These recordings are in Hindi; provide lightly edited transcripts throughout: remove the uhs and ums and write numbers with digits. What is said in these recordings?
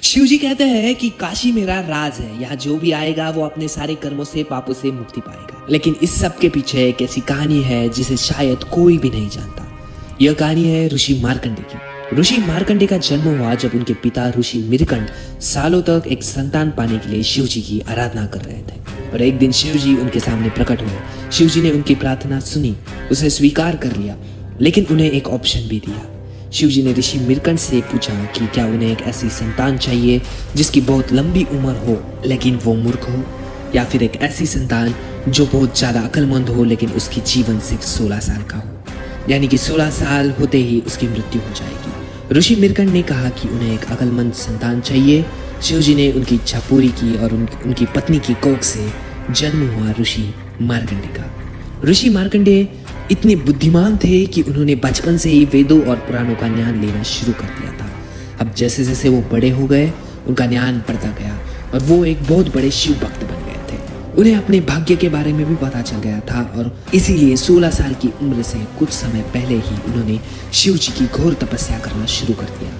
शिव जी कहते हैं कि काशी मेरा राज है, यहाँ जो भी आएगा वो अपने सारे कर्मों से पापों से मुक्ति पाएगा। लेकिन इस सब के पीछे एक ऐसी कहानी है जिसे शायद कोई भी नहीं जानता। यह कहानी है ऋषि मार्कंडे की। ऋषि मार्कंडे का जन्म हुआ जब उनके पिता ऋषि मीरकंड सालों तक एक संतान पाने के लिए शिव जी की आराधना कर रहे थे। और एक दिन शिव जी उनके सामने प्रकट हुए। शिव जी ने उनकी प्रार्थना सुनी, उसे स्वीकार कर लिया, लेकिन उन्हें एक ऑप्शन भी दिया। शिव जी ने ऋषि मीरकंड से पूछा कि क्या उन्हें एक ऐसी संतान चाहिए जिसकी बहुत लंबी उम्र हो लेकिन वो मूर्ख हो, या फिर एक ऐसी संतान जो बहुत ज्यादा अक्लमंद हो लेकिन उसकी जीवन सिर्फ 16 साल का हो, यानी कि 16 साल होते ही उसकी मृत्यु हो जाएगी। ऋषि मीरकंड ने कहा कि उन्हें एक अक्लमंद संतान चाहिए। शिव जी ने उनकी इच्छा पूरी की और उनकी पत्नी की कोख से जन्म हुआ ऋषि मार्कंडे का। ऋषि मार्कंडे इतने बुद्धिमान थे कि उन्होंने बचपन से ही वेदों और पुराणों का ज्ञान लेना शुरू कर दिया था। अब जैसे जैसे वो बड़े हो गए, उनका ज्ञान बढ़ता गया और वो एक बहुत बड़े शिव भक्त बन गए थे। उन्हें अपने भाग्य के बारे में भी पता चल गया था और इसीलिए 16 साल की उम्र से कुछ समय पहले ही उन्होंने शिव जी की घोर तपस्या करना शुरू कर दिया।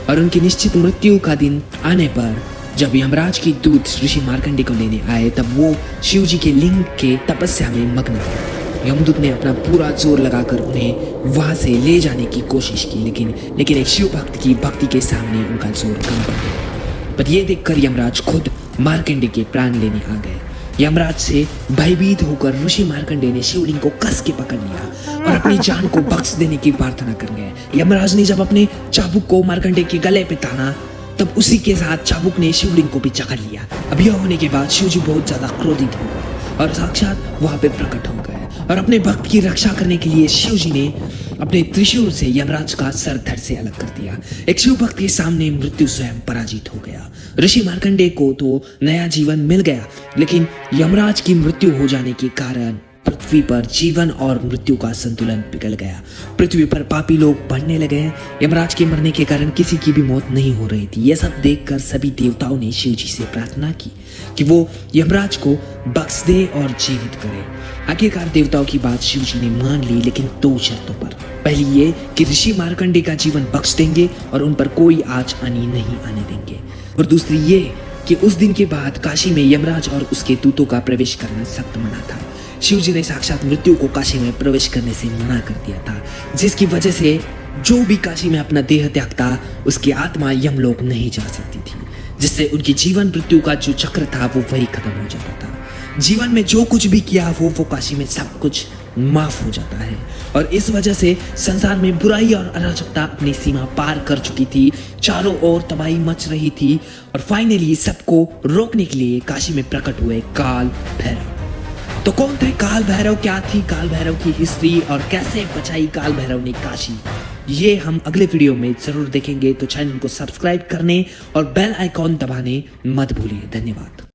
और उनकी निश्चित मृत्यु का दिन आने पर जब यमराज की दूत ऋषि मार्कंडे को लेने आए, तब वो शिव जी के लिंग के तपस्या में मग्न थे। यमदूत ने अपना पूरा जोर लगाकर उन्हें वहां से ले जाने की कोशिश की, लेकिन एक शिव भक्त की भक्ति के सामने उनका जोर कम पड़ गया। पर यह देखकर यमराज खुद मार्कंडे के प्राण लेने आ गए। यमराज से भयभीत होकर ऋषि मार्कंडे ने शिवलिंग को कस के पकड़ लिया और अपनी जान को बख्श देने की प्रार्थना कर गए। यमराज ने जब अपने चाबुक को मार्कंडे के गले पे ताना, तब उसी के साथ चाबुक ने शिवलिंग को भी जकड़ लिया। अब यह होने के बाद शिव जी बहुत ज्यादा क्रोधित हो गए और साक्षात वहां पे प्रकट हो गए। और अपने भक्त की रक्षा करने के लिए शिव जी ने अपने त्रिशूल से यमराज का सर धड़ से अलग कर दिया। एक शिव भक्त के सामने मृत्यु स्वयं पराजित हो गया। ऋषि मार्कंडे को तो नया जीवन मिल गया, लेकिन यमराज की मृत्यु हो जाने के कारण पृथ्वी पर जीवन और मृत्यु का संतुलन बिगड़ गया। पृथ्वी पर पापी लोग बढ़ने लगे। यमराज के मरने के कारण किसी की भी मौत नहीं हो रही थी। यह सब देखकर सभी देवताओं ने शिव जी से प्रार्थना की कि वो यमराज को बख्श दे और जीवित करे। आखिरकार देवताओं की बात शिव जी ने मान ली, लेकिन 2 शर्तों पर। पहली ये कि ऋषि मार्कंडे का जीवन बख्श देंगे और उन पर कोई आंच आनी नहीं आने देंगे, और दूसरी ये कि उस दिन के बाद काशी में यमराज और उसके दूतों का प्रवेश करना सख्त मना था। शिव जी ने साक्षात मृत्यु को काशी में प्रवेश करने से मना कर दिया था, जिसकी वजह से जो भी काशी में अपना देह त्यागता उसकी आत्मा यमलोक नहीं जा सकती थी, जिससे उनकी जीवन मृत्यु का जो चक्र था वो वही खत्म हो जाता था। जीवन में जो कुछ भी किया वो काशी में सब कुछ माफ हो जाता है। और इस वजह से संसार में बुराई और अराजकता अपनी सीमा पार कर चुकी थी। चारों ओर तबाही मच रही थी और फाइनली सबको रोकने के लिए काशी में प्रकट हुए काल भैरव। तो कौन थे काल भैरव, क्या थी काल भैरव की हिस्ट्री और कैसे बचाई काल भैरव ने काशी, ये हम अगले वीडियो में जरूर देखेंगे। तो चैनल को सब्सक्राइब करने और बेल आइकॉन दबाने मत भूलिए। धन्यवाद।